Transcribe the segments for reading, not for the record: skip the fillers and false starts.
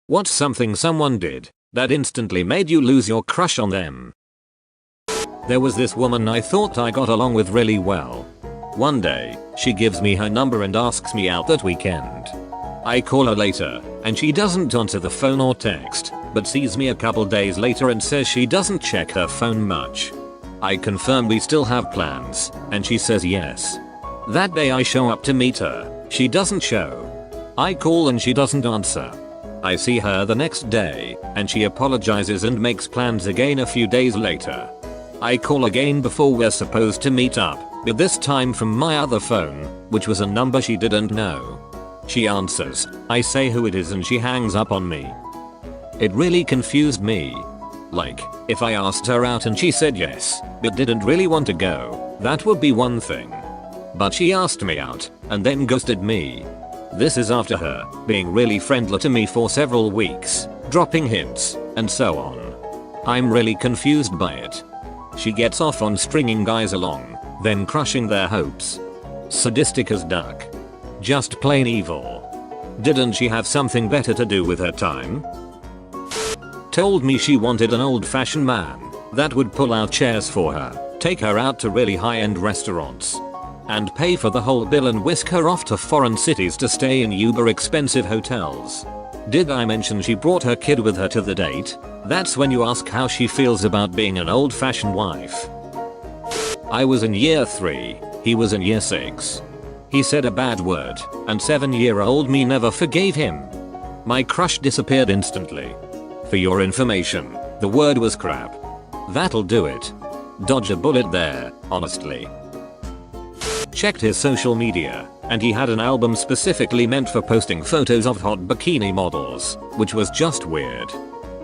What's something someone did that instantly made you lose your crush on them? There was this woman I thought I got along with really well. One day, she gives me her number and asks me out that weekend. I call her later, and she doesn't answer the phone or text, but sees me a couple days later and says she doesn't check her phone much. I confirm we still have plans, and she says yes. That day I show up to meet her, she doesn't show. I call and she doesn't answer. I see her the next day, and she apologizes and makes plans again a few days later. I call again before we're supposed to meet up, but this time from my other phone, which was a number she didn't know. She answers, I say who it is and she hangs up on me. It really confused me. Like, if I asked her out and she said yes, but didn't really want to go, that would be one thing. But she asked me out, and then ghosted me. This is after her being really friendly to me for several weeks, dropping hints, and so on. I'm really confused by it. She gets off on stringing guys along, then crushing their hopes. Sadistic as duck. Just plain evil. Didn't she have something better to do with her time? Told me she wanted an old-fashioned man that would pull out chairs for her, take her out to really high-end restaurants, and pay for the whole bill and whisk her off to foreign cities to stay in uber expensive hotels. Did I mention she brought her kid with her to the date? That's when you ask how she feels about being an old-fashioned wife. I was in year 3, he was in year 6. He said a bad word, and 7-year-old me never forgave him. My crush disappeared instantly. For your information, the word was crap. That'll do it. Dodge a bullet there, honestly. Checked his social media, and he had an album specifically meant for posting photos of hot bikini models, which was just weird.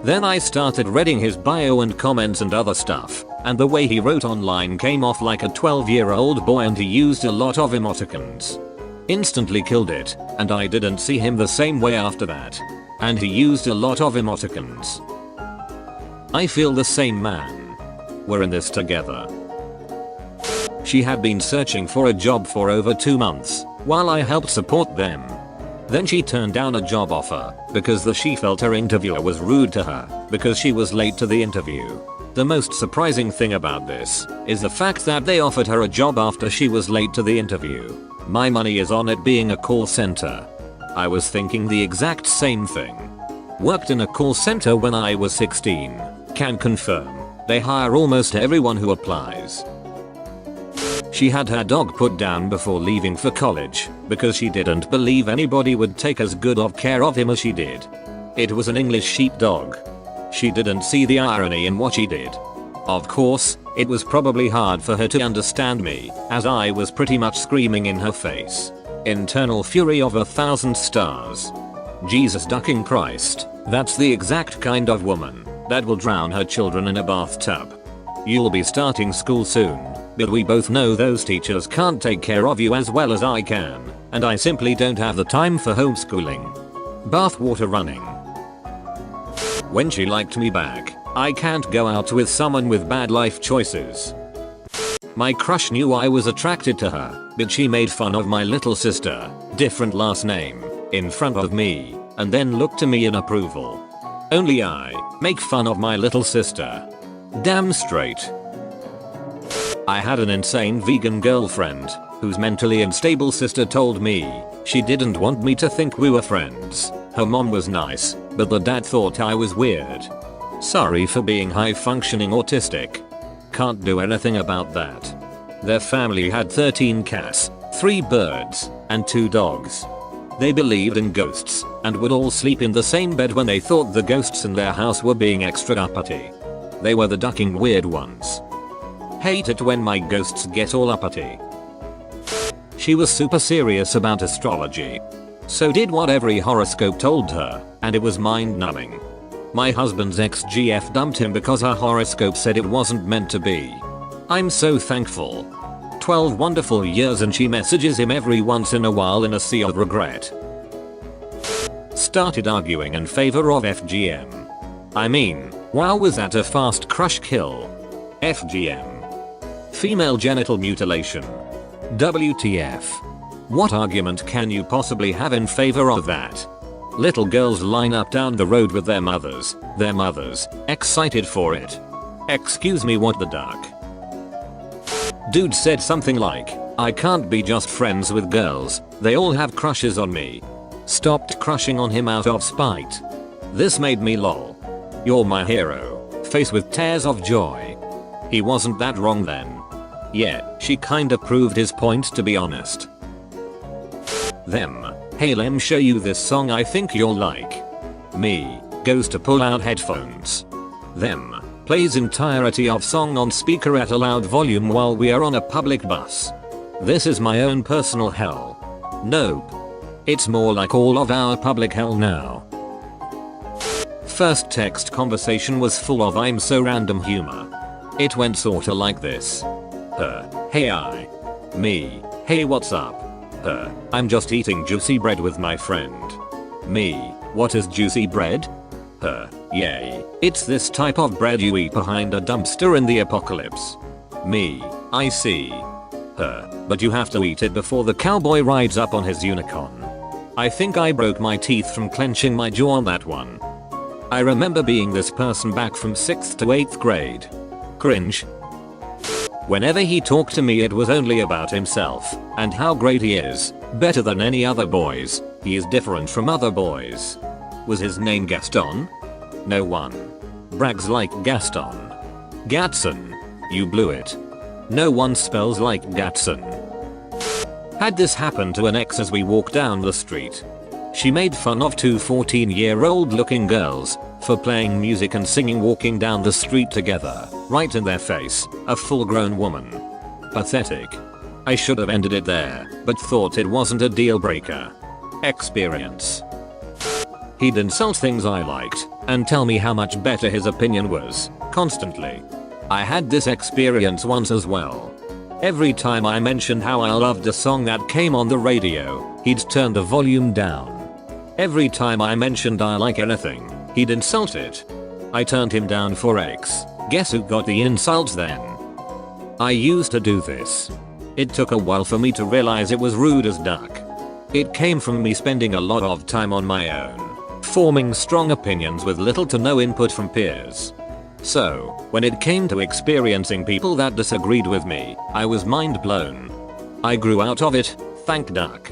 Then I started reading his bio and comments and other stuff, and the way he wrote online came off like a 12-year-old boy and he used a lot of emoticons. Instantly killed it, and I didn't see him the same way after that. And he used a lot of emoticons. I feel the same man. We're in this together. She had been searching for a job for over 2 months, while I helped support them. Then she turned down a job offer because she felt her interviewer was rude to her because she was late to the interview. The most surprising thing about this is the fact that they offered her a job after she was late to the interview. My money is on it being a call center. I was thinking the exact same thing. Worked in a call center when I was 16. Can confirm. They hire almost everyone who applies. She had her dog put down before leaving for college because she didn't believe anybody would take as good of care of him as she did. It was an English sheepdog. She didn't see the irony in what she did. Of course, it was probably hard for her to understand me, as I was pretty much screaming in her face. Internal fury of 1,000 stars. Jesus ducking Christ, that's the exact kind of woman that will drown her children in a bathtub. You'll be starting school soon, but we both know those teachers can't take care of you as well as I can, and I simply don't have the time for homeschooling. Bathwater running. When she liked me back, I can't go out with someone with bad life choices. My crush knew I was attracted to her, but she made fun of my little sister, different last name, in front of me, and then looked to me in approval. Only I make fun of my little sister. Damn straight. I had an insane vegan girlfriend, whose mentally unstable sister told me she didn't want me to think we were friends. Her mom was nice, but the dad thought I was weird. Sorry for being high-functioning autistic. Can't do anything about that. Their family had 13 cats, 3 birds, and 2 dogs. They believed in ghosts, and would all sleep in the same bed when they thought the ghosts in their house were being extra uppity. They were the ducking weird ones. Hate it when my ghosts get all uppity. She was super serious about astrology. So did what every horoscope told her, and it was mind-numbing. My husband's ex-GF dumped him because her horoscope said it wasn't meant to be. I'm so thankful. 12 wonderful years and she messages him every once in a while in a sea of regret. Started arguing in favor of FGM. I mean, wow, was that a fast crush kill? FGM. Female genital mutilation. WTF. What argument can you possibly have in favor of that? Little girls line up down the road with their mothers, excited for it. Excuse me, what the duck? Dude said something like, I can't be just friends with girls, they all have crushes on me. Stopped crushing on him out of spite. This made me lol. You're my hero. Face with tears of joy. He wasn't that wrong then. Yeah, she kinda proved his point, to be honest. Them. Hey, lem show you this song I think you'll like. Me. Goes to pull out headphones. Them. Plays entirety of song on speaker at a loud volume while we are on a public bus. This is my own personal hell. Nope. It's more like all of our public hell now. First text conversation was full of I'm so random humor. It went sorta like this. Her. Hey I. Me. Hey what's up? Her. I'm just eating juicy bread with my friend. Me. What is juicy bread? Her. Yay. It's this type of bread you eat behind a dumpster in the apocalypse. Me. I see. Her. But you have to eat it before the cowboy rides up on his unicorn. I think I broke my teeth from clenching my jaw on that one. I remember being this person back from 6th to 8th grade. Cringe. Whenever he talked to me it was only about himself and how great he is, better than any other boys, he is different from other boys. Was his name Gaston? No one brags like Gaston. Gatson. You blew it. No one spells like Gatson. Had this happen to an ex as we walked down the street. She made fun of two 14-year-old looking girls for playing music and singing walking down the street together, right in their face, a full-grown woman. Pathetic. I should have ended it there, but thought it wasn't a deal breaker. Experience. He'd insult things I liked and tell me how much better his opinion was, constantly. I had this experience once as well. Every time I mentioned how I loved a song that came on the radio, he'd turn the volume down. Every time I mentioned I like anything, he'd insult it. I turned him down for X. Guess who got the insults then? I used to do this. It took a while for me to realize it was rude as duck. It came from me spending a lot of time on my own, forming strong opinions with little to no input from peers. So, when it came to experiencing people that disagreed with me, I was mind blown. I grew out of it, thank duck.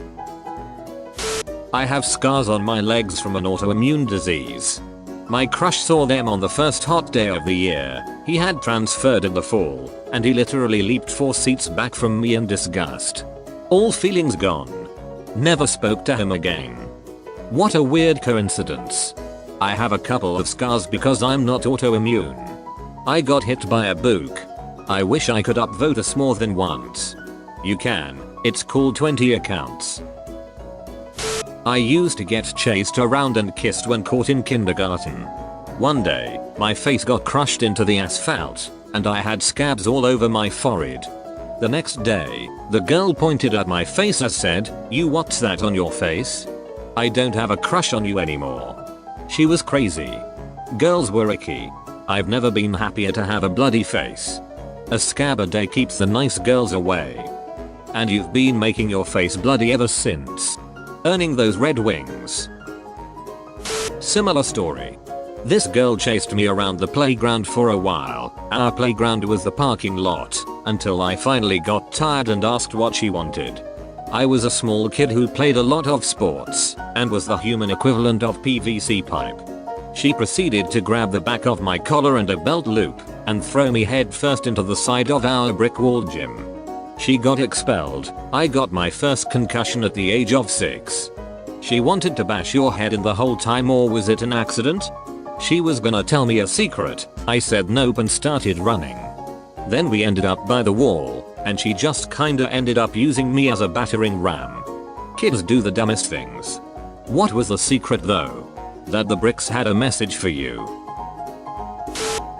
I have scars on my legs from an autoimmune disease. My crush saw them on the first hot day of the year. He had transferred in the fall, and he literally leaped 4 seats back from me in disgust. All feelings gone. Never spoke to him again. What a weird coincidence. I have a couple of scars because I'm not autoimmune. I got hit by a book. I wish I could upvote us more than once. You can. It's called 20 accounts. I used to get chased around and kissed when caught in kindergarten. One day, my face got crushed into the asphalt, and I had scabs all over my forehead. The next day, the girl pointed at my face and said, "You what's that on your face? I don't have a crush on you anymore." She was crazy. Girls were icky. I've never been happier to have a bloody face. A scab a day keeps the nice girls away. And you've been making your face bloody ever since. Earning those red wings. Similar story. This girl chased me around the playground for a while. Our playground was the parking lot, until I finally got tired and asked what she wanted. I was a small kid who played a lot of sports, and was the human equivalent of PVC pipe. She proceeded to grab the back of my collar and a belt loop, and throw me head first into the side of our brick-walled gym. She got expelled. I got my first concussion at the age of 6. She wanted to bash your head in the whole time, or was it an accident? She was gonna tell me a secret. I said nope and started running. Then we ended up by the wall, and she just kinda ended up using me as a battering ram. Kids do the dumbest things. What was the secret though? That the bricks had a message for you.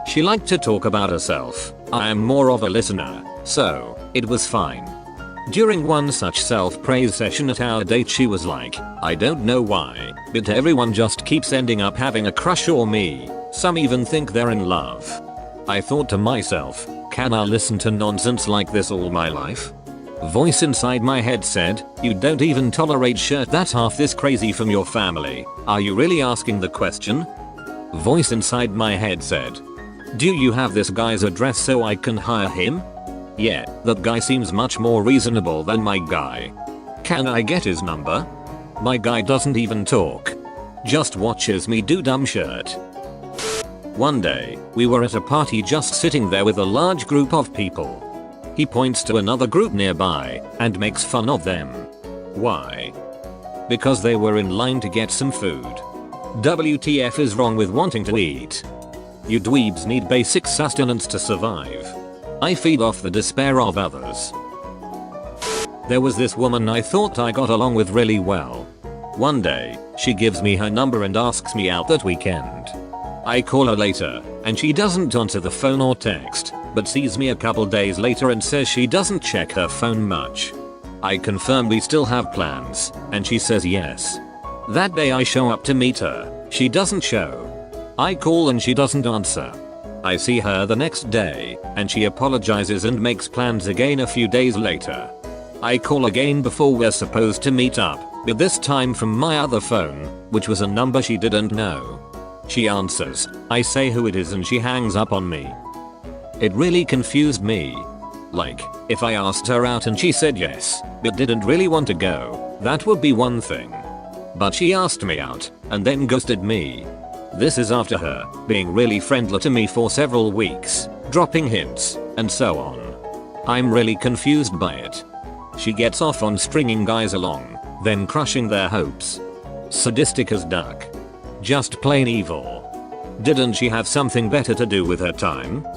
She liked to talk about herself. I am more of a listener, so it was fine. During one such self-praise session at our date, she was like, "I don't know why, but everyone just keeps ending up having a crush on me. Some even think they're in love." I thought to myself, can I listen to nonsense like this all my life? Voice inside my head said, "You don't even tolerate shirt that's half this crazy from your family. Are you really asking the question?" Voice inside my head said, "Do you have this guy's address so I can hire him?" "Yeah, that guy seems much more reasonable than my guy. Can I get his number?" "My guy doesn't even talk. Just watches me do dumb shit." One day, we were at a party just sitting there with a large group of people. He points to another group nearby and makes fun of them. Why? Because they were in line to get some food. WTF is wrong with wanting to eat? You dweebs need basic sustenance to survive. I feed off the despair of others. There was this woman I thought I got along with really well. One day, she gives me her number and asks me out that weekend. I call her later, and she doesn't answer the phone or text, but sees me a couple days later and says she doesn't check her phone much. I confirm we still have plans, and she says yes. That day I show up to meet her, she doesn't show. I call and she doesn't answer. I see her the next day, and she apologizes and makes plans again a few days later. I call again before we're supposed to meet up, but this time from my other phone, which was a number she didn't know. She answers, I say who it is and she hangs up on me. It really confused me. Like, if I asked her out and she said yes, but didn't really want to go, that would be one thing. But she asked me out, and then ghosted me. This is after her being really friendly to me for several weeks, dropping hints, and so on. I'm really confused by it. She gets off on stringing guys along, then crushing their hopes. Sadistic as duck. Just plain evil. Didn't she have something better to do with her time?